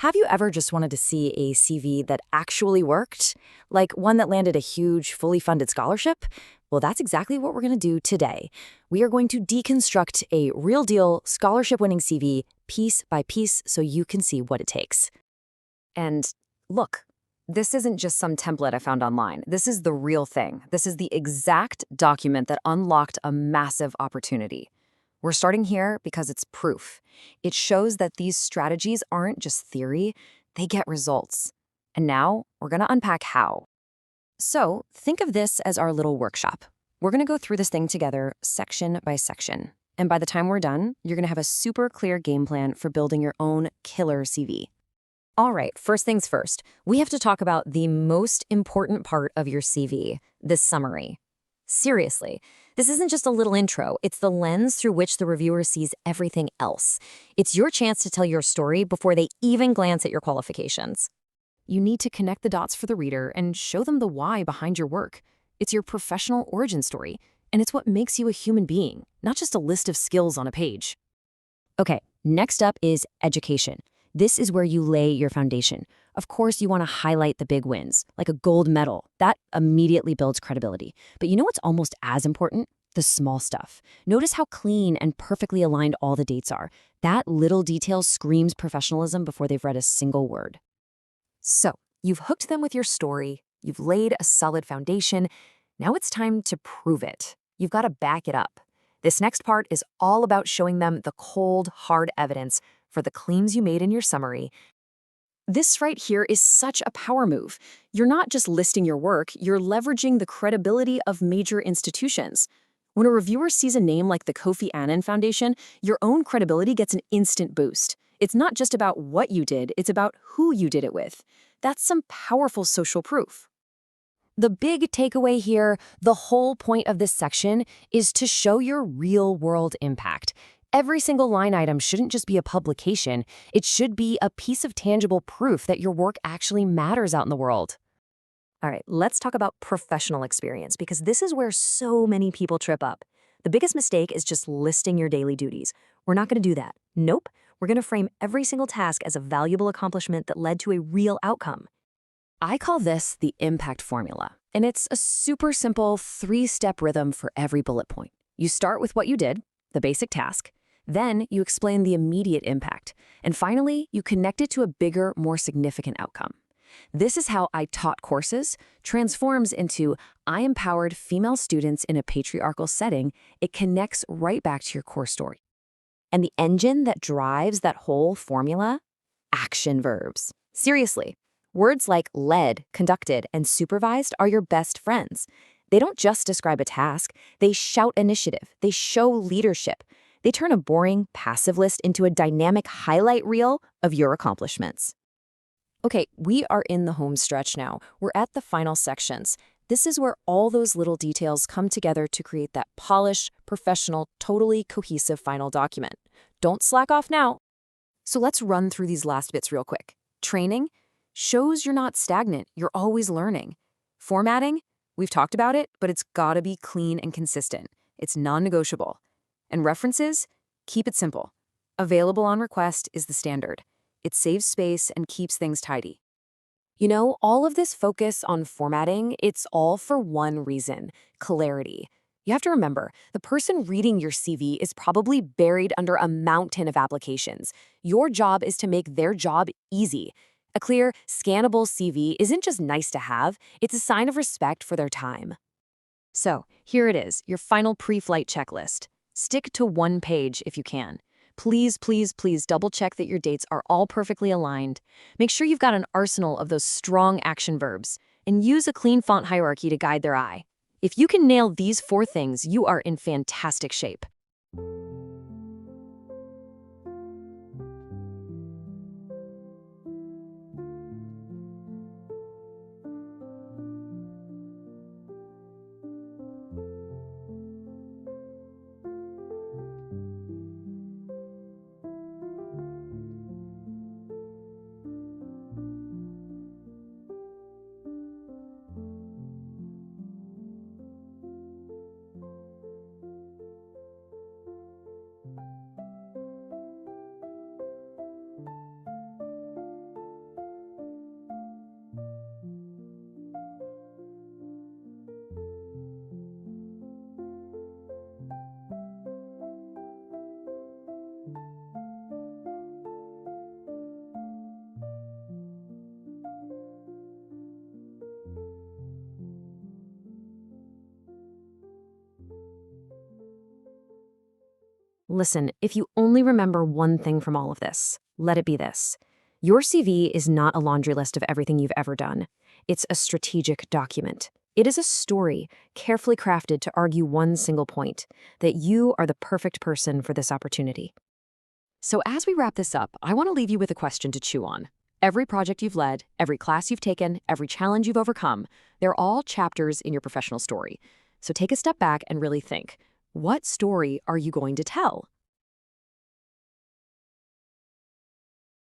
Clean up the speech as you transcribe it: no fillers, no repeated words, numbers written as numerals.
Have you ever just wanted to see a CV that actually worked? Like one that landed a huge, fully funded scholarship? Well, that's exactly what we're going to do today. We are going to deconstruct a real deal, scholarship winning CV piece by piece so you can see what it takes. And look, this isn't just some template I found online. This is the real thing. This is the exact document that unlocked a massive opportunity. We're starting here because it's proof. It shows that these strategies aren't just theory, they get results. And now we're going to unpack how. So think of this as our little workshop. We're going to go through this thing together section by section. And by the time we're done, you're going to have a super clear game plan for building your own killer CV. All right, first things first, we have to talk about the most important part of your CV, the summary. Seriously, this isn't just a little intro. It's the lens through which the reviewer sees everything else. It's your chance to tell your story before they even glance at your qualifications. You need to connect the dots for the reader and show them the why behind your work. It's your professional origin story, and it's what makes you a human being, not just a list of skills on a page. Okay, next up is education. This is where you lay your foundation. Of course, you want to highlight the big wins, like a gold medal. That immediately builds credibility. But you know what's almost as important? The small stuff. Notice how clean and perfectly aligned all the dates are. That little detail screams professionalism before they've read a single word. So, you've hooked them with your story. You've laid a solid foundation. Now it's time to prove it. You've got to back it up. This next part is all about showing them the cold, hard evidence for the claims you made in your summary. This right here is such a power move. You're not just listing your work, you're leveraging the credibility of major institutions. When a reviewer sees a name like the Kofi Annan Foundation, your own credibility gets an instant boost. It's not just about what you did, it's about who you did it with. That's some powerful social proof. The big takeaway here, the whole point of this section, is to show your real-world impact. Every single line item shouldn't just be a publication. It should be a piece of tangible proof that your work actually matters out in the world. All right, let's talk about professional experience, because this is where so many people trip up. The biggest mistake is just listing your daily duties. We're not going to do that. Nope. We're going to frame every single task as a valuable accomplishment that led to a real outcome. I call this the impact formula, and it's a super simple 3-step rhythm for every bullet point. You start with what you did, the basic task. Then you explain the immediate impact. And finally, you connect it to a bigger, more significant outcome. This is how I taught courses transforms into I empowered female students in a patriarchal setting. It connects right back to your core story. And the engine that drives that whole formula? Action verbs. Seriously, words like led, conducted, and supervised are your best friends. They don't just describe a task. They shout initiative. They show leadership. They turn a boring, passive list into a dynamic highlight reel of your accomplishments. Okay, we are in the home stretch now. We're at the final sections. This is where all those little details come together to create that polished, professional, totally cohesive final document. Don't slack off now. So let's run through these last bits real quick. Training shows you're not stagnant. You're always learning. Formatting, we've talked about it, but it's gotta be clean and consistent. It's non-negotiable. And references, keep it simple. Available on request is the standard. It saves space and keeps things tidy. You know, all of this focus on formatting, it's all for one reason: clarity. You have to remember, the person reading your CV is probably buried under a mountain of applications. Your job is to make their job easy. A clear, scannable CV isn't just nice to have, it's a sign of respect for their time. So, here it is, your final pre-flight checklist. Stick to one page if you can. Please, please, please double-check that your dates are all perfectly aligned. Make sure you've got an arsenal of those strong action verbs, and use a clean font hierarchy to guide their eye. If you can nail these 4 things, you are in fantastic shape. Listen, if you only remember one thing from all of this, let it be this. Your CV is not a laundry list of everything you've ever done. It's a strategic document. It is a story carefully crafted to argue one single point, that you are the perfect person for this opportunity. So as we wrap this up, I want to leave you with a question to chew on. Every project you've led, every class you've taken, every challenge you've overcome, they're all chapters in your professional story. So take a step back and really think, what story are you going to tell?